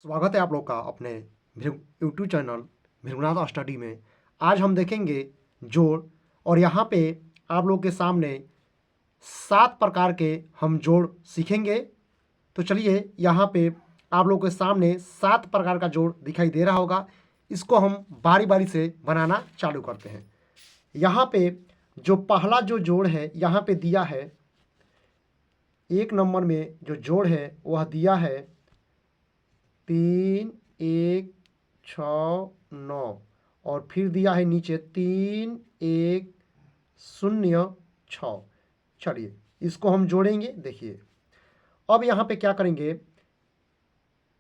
स्वागत है आप लोग का अपने यूट्यूब चैनल भृगुनाथ स्टडी में। आज हम देखेंगे जोड़, और यहाँ पे आप लोग के सामने 7 प्रकार के हम जोड़ सीखेंगे। तो चलिए, यहाँ पे आप लोग के सामने 7 प्रकार का जोड़ दिखाई दे रहा होगा। इसको हम बारी बारी से बनाना चालू करते हैं। यहाँ पे जो पहला जो जोड़ है यहाँ पे दिया है, 1 नंबर में जो जोड़ है वह दिया है 3 1 6 9, और फिर दिया है नीचे 3 1 0 6। चलिए इसको हम जोड़ेंगे। देखिए अब यहाँ पे क्या करेंगे,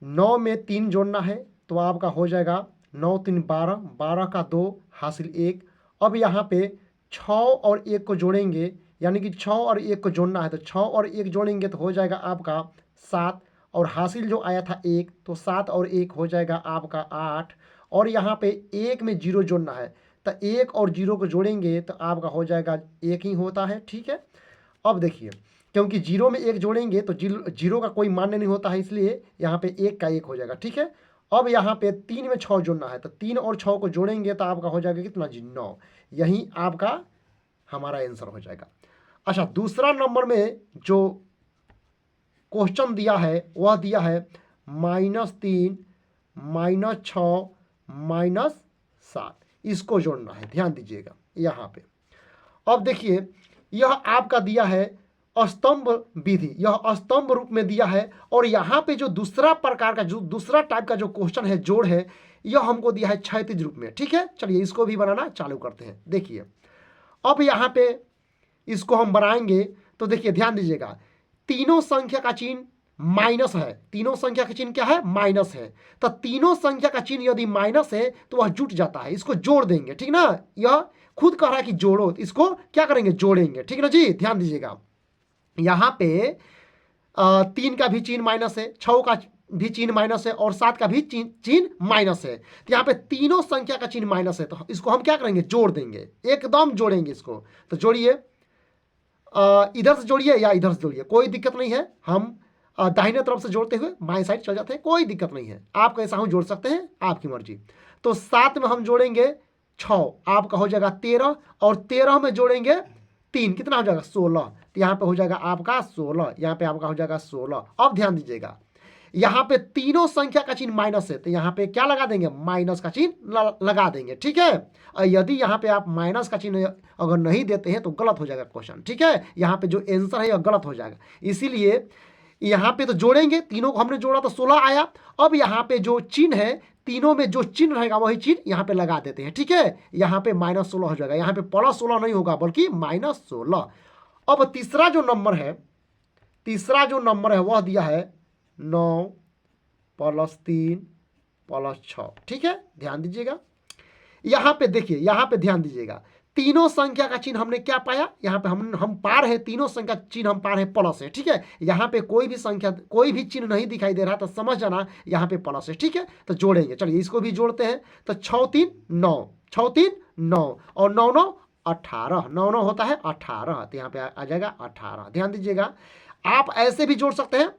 9 में 3 जोड़ना है तो आपका हो जाएगा 9 3 12, 12 का 2 हासिल 1। अब यहाँ पे 6 और 1 को जोड़ेंगे, यानी कि 6 और 1 को जोड़ना है तो 6 और 1 जोड़ेंगे तो हो जाएगा आपका 7, और हासिल जो आया था 1, तो 7 और 1 हो जाएगा आपका 8। और यहाँ पे 1 में 0 जोड़ना है तो 1 और 0 को जोड़ेंगे तो आपका हो जाएगा 1 ही होता है। ठीक है, अब देखिए क्योंकि 0 में 1 जोड़ेंगे तो 0 का कोई मान्य नहीं होता है, इसलिए यहाँ पे 1 का 1 हो जाएगा। ठीक है, अब यहाँ पे 3 में 6 जोड़ना है तो 3 और 6 को जोड़ेंगे तो आपका हो जाएगा कितना जी 9। यही आपका हमारा आंसर हो जाएगा। अच्छा, दूसरा नंबर में जो क्वेश्चन दिया है वह दिया है -3 -6 -7। इसको जोड़ना है, ध्यान दीजिएगा यहाँ पे। अब देखिए यह आपका दिया है स्तंभ विधि, यह स्तंभ रूप में दिया है। और यहाँ पे जो दूसरा प्रकार का जो दूसरा टाइप का जो क्वेश्चन है जोड़ है, यह हमको दिया है क्षैतिज रूप में। ठीक है, चलिए इसको भी बनाना चालू करते हैं। देखिए अब यहाँ पे इसको हम बनाएंगे तो देखिए ध्यान दीजिएगा, तीनों संख्या का चिन्ह माइनस है। तीनों संख्या का चिन्ह क्या है? माइनस है। तो तीनों संख्या का चिन्ह यदि माइनस है तो वह जुट जाता है, इसको जोड़ देंगे। ठीक ना, यह खुद कह रहा है कि जोड़ो, तो इसको क्या करेंगे? जोड़ेंगे। ठीक ना जी, ध्यान दीजिएगा यहाँ पे 3 का भी चिन्ह माइनस है, 6 का भी चिन्ह माइनस है, और 7 का भी चिन्ह माइनस है। तो यहाँ पे तीनों संख्या का चिन्ह माइनस है, तो इसको हम क्या करेंगे? जोड़ देंगे, एकदम जोड़ेंगे इसको। तो जोड़िए, इधर से जोड़िए या इधर से जोड़िए, कोई दिक्कत नहीं है। हम दाहिने तरफ से जोड़ते हुए बाएं साइड चल जाते हैं, कोई दिक्कत नहीं है। आप कैसा हूं जोड़ सकते हैं, आपकी मर्जी। तो 7 में हम जोड़ेंगे 6, आपका हो जाएगा 13, और 13 में जोड़ेंगे 3, कितना हो जाएगा? 16। तो यहाँ पे हो जाएगा आपका 16, यहाँ पे आपका हो जाएगा 16। अब ध्यान दीजिएगा, यहाँ पे तीनों संख्या का चिन्ह माइनस है तो यहाँ पे क्या लगा देंगे? माइनस का चिन्ह लगा देंगे। ठीक है, और यदि यहाँ पे आप माइनस का चिन्ह अगर नहीं देते हैं तो गलत हो जाएगा क्वेश्चन। ठीक है, यहाँ पे जो आंसर है यह गलत हो जाएगा, इसीलिए यहाँ पे तो जोड़ेंगे। तीनों को हमने जोड़ा तो 16 आया। अब यहाँ पे जो चिन्ह है, तीनों में जो चिन्ह रहेगा वही चिन्ह यहाँ पे लगा देते हैं। ठीक है, यहाँ पे -16 हो जाएगा, यहाँ पे +16 नहीं होगा बल्कि -16। अब तीसरा जो नंबर है, तीसरा जो नंबर है वह दिया है 9 + 3 + 6। ठीक है, ध्यान दीजिएगा यहाँ पे। देखिए यहाँ पे ध्यान दीजिएगा, तीनों संख्या का चिन्ह हमने क्या पाया? यहाँ पे हम पार है, तीनों संख्या चिन्ह हम पार है प्लस है। ठीक है, यहाँ पे कोई भी संख्या कोई भी चिन्ह नहीं दिखाई दे रहा तो समझ जाना यहाँ पे प्लस है। ठीक है, तो जोड़ेंगे। चलिए इसको भी जोड़ते हैं। तो 6 3 9, 6 3 9, और 9 9 18, 9 9 होता है 18, तो यहाँ पे आ जाएगा 18। ध्यान दीजिएगा, आप ऐसे भी जोड़ सकते हैं,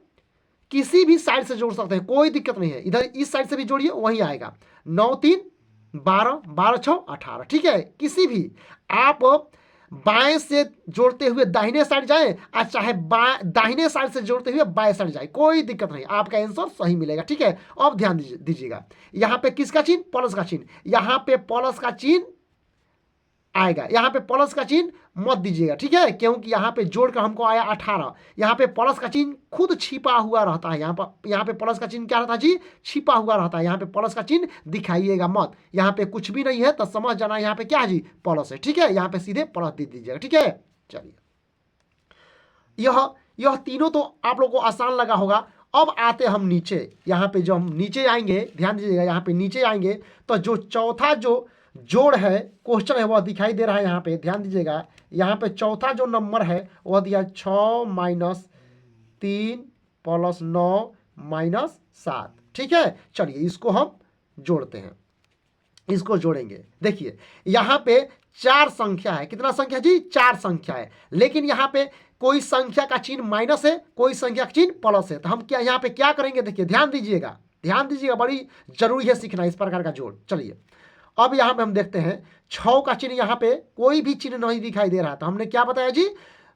किसी भी साइड से जोड़ सकते हैं, कोई दिक्कत नहीं है। इधर इस साइड से भी जोड़िए, वही आएगा। 9 3 12, 12 6 18। ठीक है, किसी भी आप बाएं से जोड़ते हुए दाहिने साइड जाएं, और चाहे दाहिने साइड से जोड़ते हुए बाएं साइड जाए, कोई दिक्कत नहीं, आपका आंसर सही मिलेगा। ठीक है, अब ध्यान दीजिएगा, यहाँ पे किसका चिन्ह? प्लस का चिन्ह। यहाँ पे प्लस का चिन्ह आएगा, यहाँ पे प्लस का चिन्ह मत दीजिएगा। ठीक है, क्योंकि यहाँ पे जोड़ कर हमको आया 18, यहाँ पे प्लस का चिन्ह खुद छिपा हुआ रहता है। यहाँ पे प्लस का चिन्ह क्या रहता है जी? छिपा हुआ रहता है। यहाँ पे प्लस का चिन्ह दिखाइएगा मत, यहाँ पे कुछ भी नहीं है तो समझ जाना यहाँ पे क्या है जी? प्लस है। ठीक है, यहाँ पे सीधे प्लस दे दीजिएगा। ठीक है, चलिए यह तीनों तो आप लोग को आसान लगा होगा। अब आते हम नीचे, यहाँ पे जो हम नीचे आएंगे, ध्यान दीजिएगा, यहाँ पे नीचे आएंगे तो जो चौथा जो जोड़ है, क्वेश्चन है, वह दिखाई दे रहा है यहाँ पे। ध्यान दीजिएगा, यहाँ पे चौथा जो नंबर है वह दिया 6 - 3 + 9 - 7। ठीक है, चलिए इसको हम जोड़ते हैं, इसको जोड़ेंगे। देखिए यहाँ पे 4 संख्या है, कितना संख्या जी? 4 संख्या है, लेकिन यहाँ पे कोई संख्या का चिन्ह माइनस है, कोई संख्या का चिन्ह प्लस है। तो हम क्या यहाँ पे क्या करेंगे? देखिए ध्यान दीजिएगा, ध्यान दीजिएगा, बड़ी जरूरी है सीखना इस प्रकार का जोड़। चलिए अब यहाँ पे हम देखते हैं 6 का चिन्ह, यहाँ पे कोई भी चिन्ह नहीं दिखाई दे रहा, तो हमने क्या बताया जी,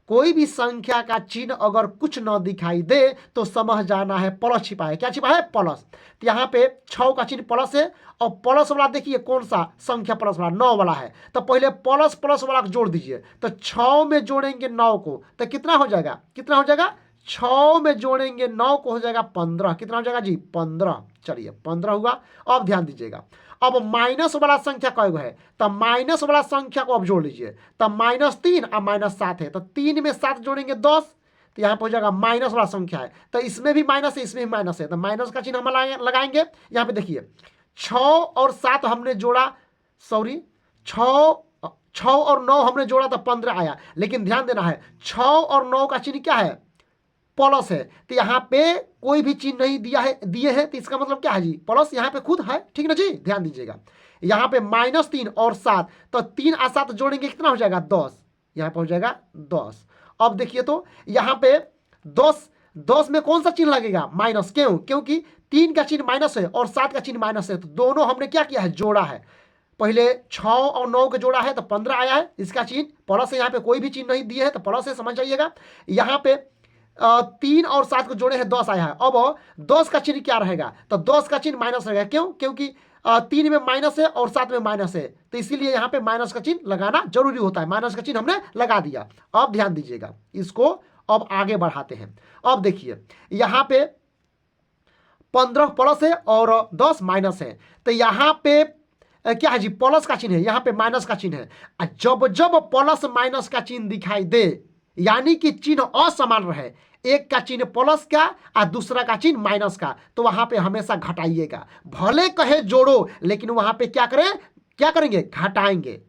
कोई भी संख्या का चिन्ह अगर कुछ न दिखाई दे तो समझ जाना है प्लस छिपा है। क्या छिपा है? प्लस। तो यहाँ पे 6 का चिन्ह प्लस है, और प्लस वाला देखिए कौन सा संख्या प्लस वाला, 9 वाला है, तो पहले प्लस प्लस वाला जोड़ दीजिए। तो 6 में जोड़ेंगे 9 को तो कितना हो जाएगा, कितना हो जाएगा, 6 में जोड़ेंगे 9 को हो जाएगा 15। कितना हो जाएगा जी, 15। चलिए 15 हुआ। अब ध्यान दीजिएगा, अब माइनस वाला संख्या कई है, तब माइनस वाला संख्या को अब जोड़ लीजिए, तब -3 और -7 है, तो 3 में 7 जोड़ेंगे 10, तो यहाँ पर हो जाएगा माइनस वाला संख्या है, तो इसमें भी माइनस है, इसमें भी माइनस है, तो माइनस का चिन्ह हम लगाएंगे। यहाँ पे देखिए 6 और 7 हमने जोड़ा, सॉरी 6 और 9 हमने जोड़ा तो 15 आया, लेकिन ध्यान देना है 6 और 9 का चिन्ह क्या है, प्लस है, तो यहाँ पे कोई भी चिन्ह नहीं दिए हैं, तो इसका मतलब क्या है जी, प्लस यहाँ पे खुद है, ठीक ना जी। ध्यान दीजिएगा, यहाँ पे -3 और 7, तो 3 और 7 जोड़ेंगे कितना हो जाएगा, 10, यहाँ पे हो जाएगा 10। अब देखिए तो यहाँ पे 10 में कौन सा चिन्ह लगेगा, माइनस, क्यों, क्योंकि 3 का चिन्ह माइनस है और 7 का चिन्ह माइनस है, तो दोनों हमने क्या किया है, जोड़ा है। पहले 6 और 9 का जोड़ा है तो 15 आया है, इसका चिन्ह प्लस है, यहाँ पे कोई भी चिन्ह नहीं दिए है तो प्लस है, समझ जाइएगा। यहाँ पे 3 और 7 को जोड़े हैं 10 आया है। अब 10 का चिन्ह क्या रहेगा, तो 10 का चिन्ह माइनस रहेगा, क्यों, क्योंकि 3 में माइनस है और 7 में माइनस है, तो इसीलिए यहाँ पे माइनस का चिन्ह लगाना जरूरी होता है। माइनस का चिन्ह हमने लगा दिया। अब ध्यान दीजिएगा, इसको अब आगे बढ़ाते हैं। अब देखिए यहाँ पे 15 प्लस है और 10 माइनस है, तो यहाँ पे क्या है जी, प्लस का चिन्ह है, यहाँ पे माइनस का चिन्ह है। जब जब प्लस माइनस का चिन्ह दिखाई दे, यानी कि चिन्ह असमान रहे, एक का चिन्ह प्लस का और दूसरा का चिन्ह माइनस का, तो वहां पे हमेशा घटाइएगा। भले कहे जोड़ो, लेकिन वहां पे क्या करें, क्या करेंगे, घटाएंगे।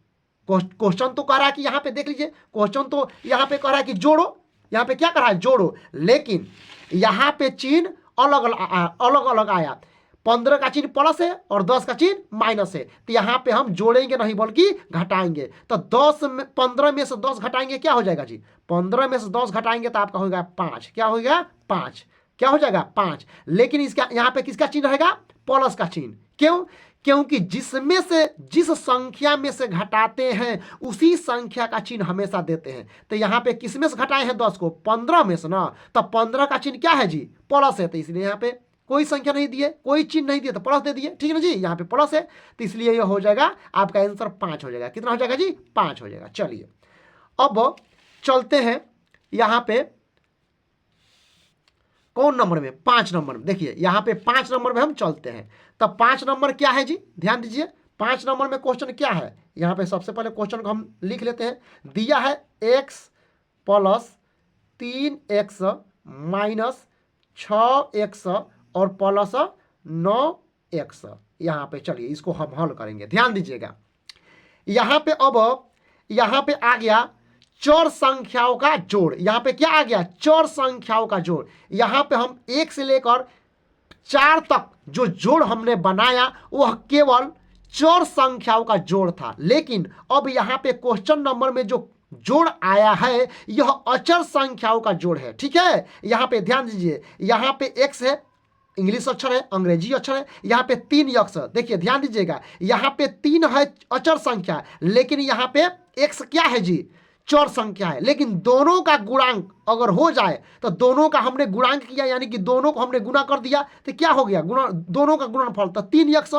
क्वेश्चन तो कह रहा है कि यहाँ पे देख लीजिए, क्वेश्चन तो यहाँ पे कह रहा है कि जोड़ो, यहाँ पे क्या कर रहा है, जोड़ो, लेकिन यहाँ पे चिन्ह अलग अलग आया। 15 का चिन्ह प्लस है और 10 का चिन्ह माइनस है, तो यहाँ पे हम जोड़ेंगे नहीं बल्कि घटाएंगे। तो 15 में से 10 घटाएंगे, क्या हो जाएगा जी, 15 में से 10 घटाएंगे तो आपका होगा 5। क्या होगा, 5। क्या हो जाएगा, 5। लेकिन इसका यहाँ पे किसका चिन्ह रहेगा, प्लस का चिन्ह। क्यों, क्योंकि जिसमें से जिस संख्या में से घटाते हैं उसी संख्या का चिन्ह हमेशा देते हैं। तो यहाँ पे किसमें से घटाए हैं 10 को, 15 में से ना, तो 15 का चिन्ह क्या है जी, प्लस है, तो इसलिए यहाँ पे कोई संख्या नहीं दिए, कोई चिन्ह नहीं दिए, तो प्लस दे दिए, ठीक है ना जी। यहाँ पे प्लस है, तो इसलिए यह हो जाएगा आपका आंसर 5 हो जाएगा। कितना हो जाएगा जी, 5 हो जाएगा। चलिए अब चलते हैं यहाँ पे कौन नंबर में, 5 नंबर में। देखिए यहाँ पे 5 नंबर में हम चलते हैं। तब 5 नंबर क्या है जी, ध्यान दीजिए, 5 नंबर में क्वेश्चन क्या है। यहाँ पे सबसे पहले क्वेश्चन को हम लिख लेते हैं। दिया है x + 3x - 6x और +9x। यहाँ पे चलिए इसको हम हल करेंगे। ध्यान दीजिएगा, यहाँ पे अब यहाँ पे आ गया चर संख्याओं का जोड़। यहाँ पे क्या आ गया, चर संख्याओं का जोड़। यहाँ पे हम 1 से लेकर 4 तक जो जोड़ हमने बनाया वह केवल चर संख्याओं का जोड़ था, लेकिन अब यहाँ पे क्वेश्चन नंबर में जो जोड़ आया है यह अचर संख्याओं का जोड़ है। ठीक है, यहाँ पे ध्यान दीजिए, यहाँ पे x है, इंग्लिश अक्षर है, अंग्रेजी अक्षर है, यहाँ पे 3 अक्षर। देखिए ध्यान दीजिएगा, यहाँ पे 3 है अचर संख्या, लेकिन यहाँ पे x क्या है जी, चर संख्या है। लेकिन दोनों का गुणांक अगर हो जाए तो दोनों का हमने गुणांक किया, यानी कि दोनों को हमने गुना कर दिया, तो क्या हो गया, गुणा, दोनों का गुणनफल, तो 3x।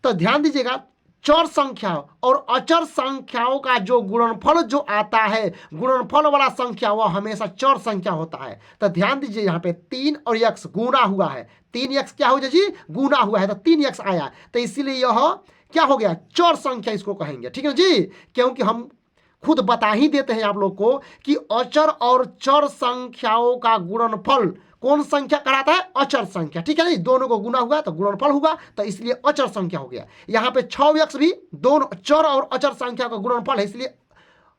तो ध्यान दीजिएगा, चर संख्या और अचर संख्याओं का जो गुणनफल जो आता है, गुणनफल वाला संख्या वह हमेशा चर संख्या होता है। तो ध्यान दीजिए, यहाँ पे 3 और x गुना हुआ है, 3x क्या हो जाए जी, गुना हुआ है, तो 3x आया, तो इसीलिए यह क्या हो गया, चर संख्या इसको कहेंगे। ठीक है जी, क्योंकि हम खुद बता ही देते हैं आप लोग को कि अचर और चर संख्याओं का गुणनफल कौन संख्या कहलाता है, अचर संख्या। ठीक है नहीं, दोनों को गुना हुआ तो गुणनफल हुआ, तो इसलिए अचर संख्या हो गया। यहाँ पे 6x भी दोनों चर और अचर संख्या का गुणनफल है, इसलिए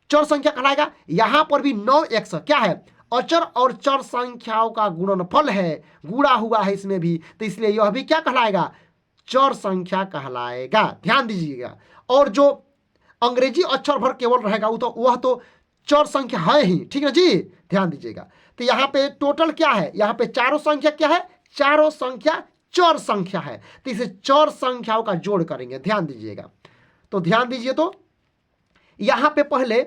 चर संख्या कहलाएगा। यहाँ पर भी 9x क्या है, अचर और चर संख्याओं का गुणनफल है, गुणा हुआ है इसमें भी, तो इसलिए यह भी क्या कहलाएगा, चर संख्या कहलाएगा। ध्यान दीजिएगा, और जो अंग्रेजी अक्षर भर केवल रहेगा वह तो चर संख्या है ही। ठीक है जी, ध्यान दीजिएगा। तो यहाँ पे टोटल क्या है, यहाँ पे चारों संख्या क्या है, चारों संख्या चर संख्या है, तो इसे चर संख्याओं का जोड़ करेंगे। ध्यान दीजिएगा, तो ध्यान दीजिए, तो यहां पे पहले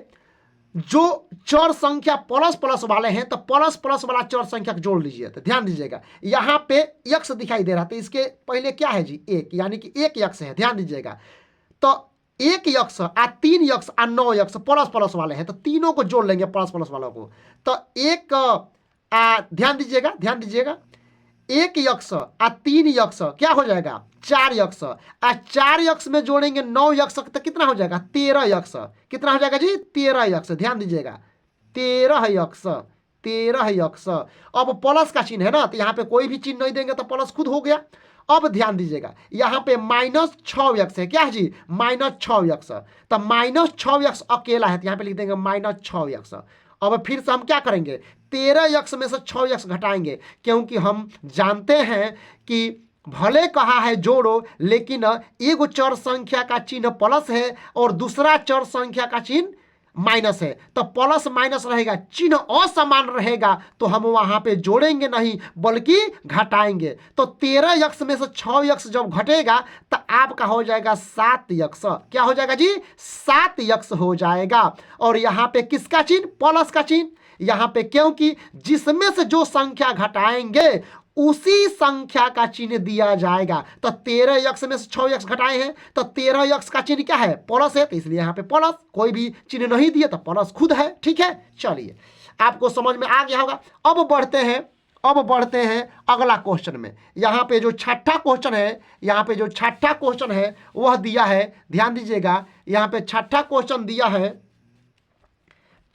जो चर संख्या प्लस प्लस वाले हैं तो प्लस प्लस वाला चर संख्या जोड़ लीजिए। तो ध्यान दीजिएगा, यहां पे यक्स दिखाई दे रहा, तो इसके पहले क्या है जी, एक, यानी कि एक यक्स है। ध्यान दीजिएगा, तो एक यक्स आ 3 यक्स आ 9 यक्स प्लस प्लस वाले हैं, तो तीनों को जोड़ लेंगे प्लस प्लस वालों को। तो एक ध्यान दीजिएगा, ध्यान दीजिएगा, एक यक्स आ 3 यक्स क्या हो जाएगा, 4 यक्स आ 4 यक्स में जोड़ेंगे 9 यक्स, तो कितना हो जाएगा, 13 यक्स। कितना हो जाएगा जी, 13 यक्स। ध्यान दीजिएगा, 13 यक्स, 13 यक्स। अब प्लस का चिन्ह है ना, तो यहाँ पे कोई भी चिन्ह नहीं देंगे तो प्लस खुद हो गया। अब ध्यान दीजिएगा, यहाँ पे -6 है, क्या है जी, -6 तो -6 अकेला है, तो यहाँ पे लिख देंगे -6। अब फिर से हम क्या करेंगे, 13 में से 6 घटाएंगे, क्योंकि हम जानते हैं कि भले कहा है जोड़ो, लेकिन एक चर संख्या का चिन्ह प्लस है और दूसरा चर संख्या का चिन्ह माइनस है, तो प्लस माइनस रहेगा, चिन्ह असमान रहेगा, तो हम वहां पे जोड़ेंगे नहीं बल्कि घटाएंगे। तो 13 में से 6 जब घटेगा तो आपका हो जाएगा 7। क्या हो जाएगा जी, 7 हो जाएगा। और यहाँ पे किसका चिन्ह, प्लस का चिन्ह यहाँ पे, क्योंकि जिसमें से जो संख्या घटाएंगे उसी संख्या का चिन्ह दिया जाएगा। तो 13 में से 6 घटाए हैं, तो 13 का चिन्ह क्या है, प्लस है, तो इसलिए यहाँ पे प्लस, कोई भी चिन्ह नहीं दिया तो प्लस खुद है। ठीक है, चलिए आपको समझ में आ गया होगा। अब बढ़ते हैं अगला क्वेश्चन में। यहाँ पे जो छठा क्वेश्चन है, यहाँ पे जो छठा क्वेश्चन है वह दिया है, ध्यान दीजिएगा, यहाँ पे छठा क्वेश्चन दिया है,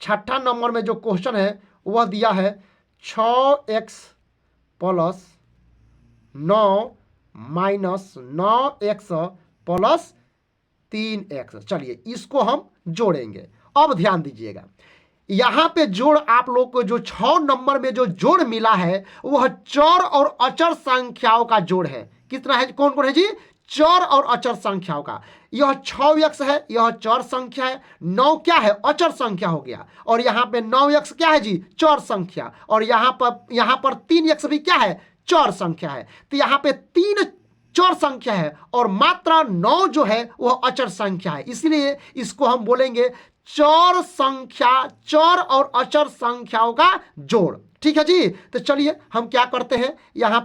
छठा नंबर में जो क्वेश्चन है वह दिया है 6x plus 9 minus 9x plus 3x। चलिए इसको हम जोड़ेंगे। अब ध्यान दीजिएगा, यहां पे जोड़ आप लोग को जो 6 नंबर में जो जोड़ मिला है वह चर और अचर संख्याओं का जोड़ है। कितना है, कौन कौन है जी, चर और अचर संख्याओं का। यह 6x है, यह चर संख्या है, 9 क्या है, अचर संख्या हो गया, और यहां पे 9x क्या है जी, चर संख्या, और यहां पर 3x भी क्या है, चर संख्या है। तो यहां पे 3 चर संख्या है और मात्र 9 जो है वह अचर संख्या है, इसलिए इसको हम बोलेंगे चर संख्या, चर और अचर संख्याओं का जोड़। ठीक है जी, तो चलिए हम क्या करते हैं, यहां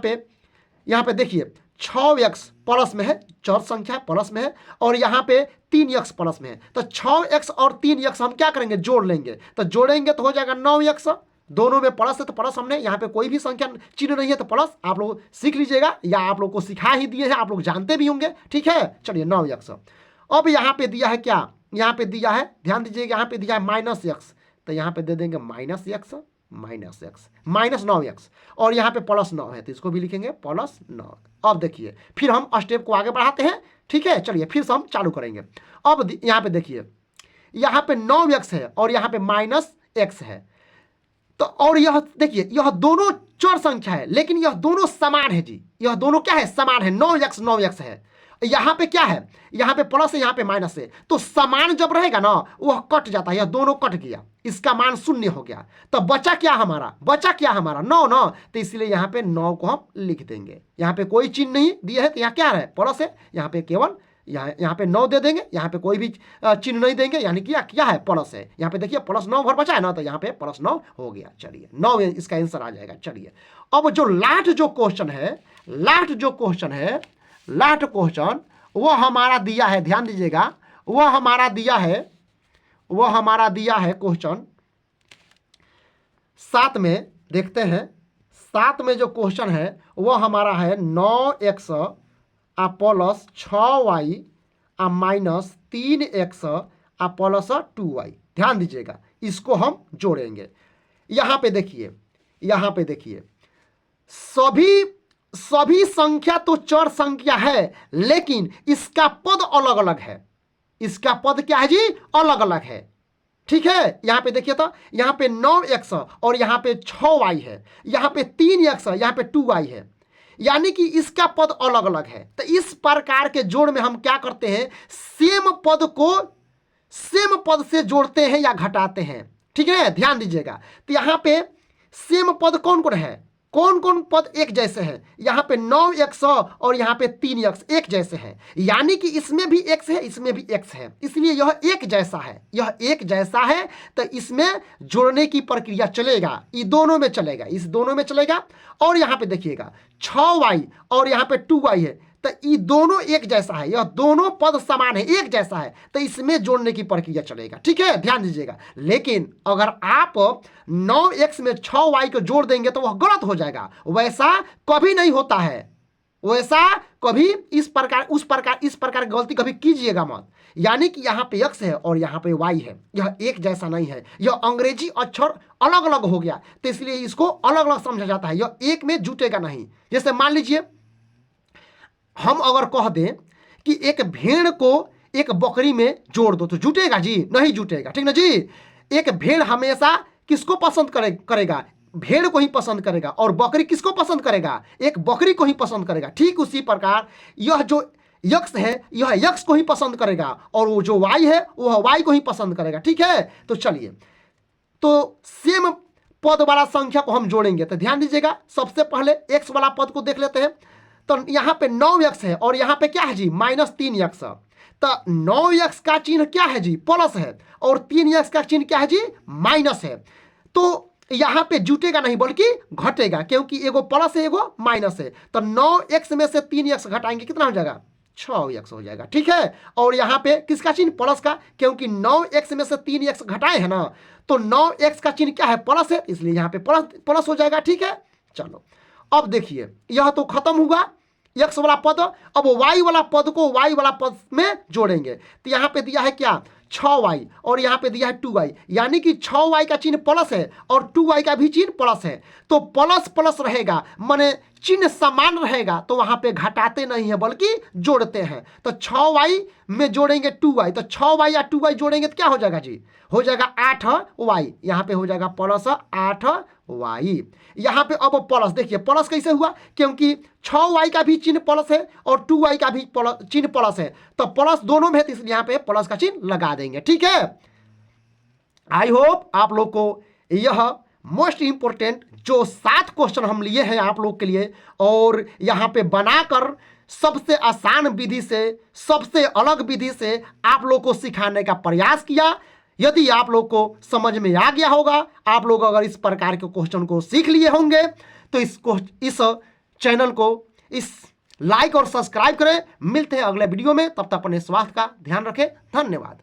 पे देखिए 6x प्लस में है, चर संख्या प्लस में है, और यहां पे 3x प्लस में है, तो 6x और 3x हम क्या करेंगे, जोड़ लेंगे। तो जोड़ेंगे तो हो जाएगा 9x, दोनों में प्लस है तो प्लस, हमने यहाँ पे कोई भी संख्या चिन्ह नहीं है तो प्लस, आप लोग सीख लीजिएगा या आप लोग को सिखा ही दिए हैं, आप लोग जानते भी होंगे। ठीक है, चलिए 9x। अब यहाँ पे दिया है क्या, यहाँ पे दिया है, ध्यान दीजिएगा, यहाँ पे दिया है -x, तो यहाँ पे दे देंगे -x माइनस 9x, और यहाँ पे +9 है तो इसको भी लिखेंगे +9। अब देखिए फिर हम स्टेप को आगे बढ़ाते हैं। ठीक है, चलिए फिर से हम चालू करेंगे। अब यहाँ पे देखिए, यहाँ पे 9x है और यहाँ पे -x है, तो और यह देखिए यह दोनों चर संख्या है, लेकिन यह दोनों समान है जी, यह दोनों क्या है, समान है, 9x है। यहाँ पे क्या है, यहाँ पे प्लस है, यहाँ पे माइनस है, तो समान जब रहेगा ना वह कट जाता है, यह दोनों कट गया, इसका मान 0 हो गया, तो बचा क्या हमारा 9 ना, तो इसलिए यहाँ पे 9 को हम लिख देंगे। यहाँ पे कोई चिन्ह नहीं दिया है तो यहाँ क्या है, प्लस है, यहाँ पे केवल यहाँ पे 9 दे देंगे, यहाँ पे कोई भी चिन्ह नहीं देंगे, यानी कि क्या है, प्लस है। यहाँ पे देखिए +9 भर बचा है ना, तो यहाँ पे +9 हो गया। चलिए 9 इसका आंसर आ जाएगा। चलिए अब जो लास्ट क्वेश्चन वो हमारा दिया है, ध्यान दीजिएगा, वो हमारा दिया है क्वेश्चन 7 में। देखते हैं 7 में जो क्वेश्चन है वो हमारा है 9x plus 6y minus 3x plus 2y। ध्यान दीजिएगा, इसको हम जोड़ेंगे। यहाँ पे देखिए सभी संख्या तो चर संख्या है, लेकिन इसका पद अलग अलग है। इसका पद क्या है जी, अलग अलग है। ठीक है, यहाँ पे देखिए, तो यहाँ पे 9x और यहाँ पे 6y है, यहाँ पे 3x है, यहाँ पे 2y है, यानी कि इसका पद अलग अलग है। तो इस प्रकार के जोड़ में हम क्या करते हैं, सेम पद को सेम पद से जोड़ते हैं या घटाते हैं। ठीक है, ध्यान दीजिएगा, तो यहाँ पे सेम पद कौन कौन है, कौन कौन पद एक जैसे हैं? यहाँ पे 9x और यहाँ पे 3x एक जैसे हैं, यानी कि इसमें भी x है, इसमें भी x है, इसलिए यह एक जैसा है, यह एक जैसा है। तो इसमें जोड़ने की प्रक्रिया चलेगा, ये दोनों में चलेगा, इस दोनों में चलेगा। और यहाँ पे देखिएगा 6y और यहाँ पे 2y है, तो ये दोनों एक जैसा है, यह दोनों पद समान है, एक जैसा है, तो इसमें जोड़ने की प्रक्रिया चलेगा। ठीक है, ध्यान दीजिएगा। लेकिन अगर आप 9x में 6y को जोड़ देंगे तो वह गलत हो जाएगा, वैसा कभी नहीं होता है, वैसा कभी इस प्रकार गलती कभी कीजिएगा मत। यानी कि यहाँ पे x है और यहाँ पे y है, यह एक जैसा नहीं है, यह अंग्रेजी अक्षर अलग अलग हो गया, तो इसलिए इसको अलग अलग समझा जाता है, यह एक में जुटेगा नहीं। जैसे मान लीजिए हम अगर कह दें कि एक भेड़ को एक बकरी में जोड़ दो तो जुटेगा जी? नहीं जुटेगा, ठीक ना जी। एक भेड़ हमेशा किसको पसंद करेगा? भेड़ को ही पसंद करेगा। और बकरी किसको पसंद करेगा? एक बकरी को ही पसंद करेगा। ठीक उसी प्रकार यह जो यक्ष है, यह यक्ष को ही पसंद करेगा, और वो जो वाई है वह वाई को ही पसंद करेगा। ठीक है, तो चलिए, तो सेम पद वाला संख्या को हम जोड़ेंगे। तो ध्यान दीजिएगा, सबसे पहले x वाला पद को देख लेते हैं। तो यहाँ पे 9x है और यहाँ पे क्या है जी? -3x। तो 9x का चिन्ह क्या है जी? प्लस है, और 3x का चिन्ह क्या है जी? माइनस है। तो यहाँ पे जुटेगा नहीं बल्कि घटेगा, क्योंकि एगो प्लस है एगो माइनस है। तो 9x में से 3x घटाएंगे, कितना हो जाएगा? 6x हो जाएगा। ठीक है, और यहाँ पे किसका चिन्ह? प्लस का, क्योंकि 9x में से 3x घटाए है ना, तो 9x का चिन्ह क्या है? प्लस है, इसलिए यहाँ पे प्लस हो जाएगा। ठीक है, चलो अब देखिए, यह तो खत्म हुआ x वाला पद। अब y वाला पद को y वाला पद में जोड़ेंगे। तो यहाँ पे दिया है क्या? 6y, और यहाँ पे दिया है 2y, यानी कि 6y का चिन्ह प्लस है और 2y का भी चिन्ह प्लस है। तो प्लस प्लस रहेगा, माने चिन्ह समान रहेगा, तो वहां पे घटाते नहीं है बल्कि जोड़ते हैं। तो 6y में जोड़ेंगे 2y, तो 6y या 2y जोड़ेंगे तो क्या हो जाएगा जी? हो जाएगा 8y, यहाँ पे हो जाएगा प्लस 8y। यहाँ पे अब प्लस, देखिए प्लस कैसे हुआ? क्योंकि 6y का भी चिन्ह प्लस है और 2y का भी चिन्ह प्लस है, तो प्लस दोनों में है, तो इसलिए यहाँ पे प्लस का चिन्ह लगा देंगे। ठीक है, आई होप आप लोग को यह मोस्ट इंपोर्टेंट जो 7 क्वेश्चन हम लिए हैं आप लोग के लिए, और यहाँ पे बनाकर सबसे आसान विधि से, सबसे अलग विधि से आप लोग को सिखाने का प्रयास किया। यदि आप लोग को समझ में आ गया होगा, आप लोग अगर इस प्रकार के क्वेश्चन को सीख लिए होंगे, तो इस चैनल को इस लाइक और सब्सक्राइब करें। मिलते हैं अगले वीडियो में, तब तक अपने स्वास्थ्य का ध्यान रखें। धन्यवाद।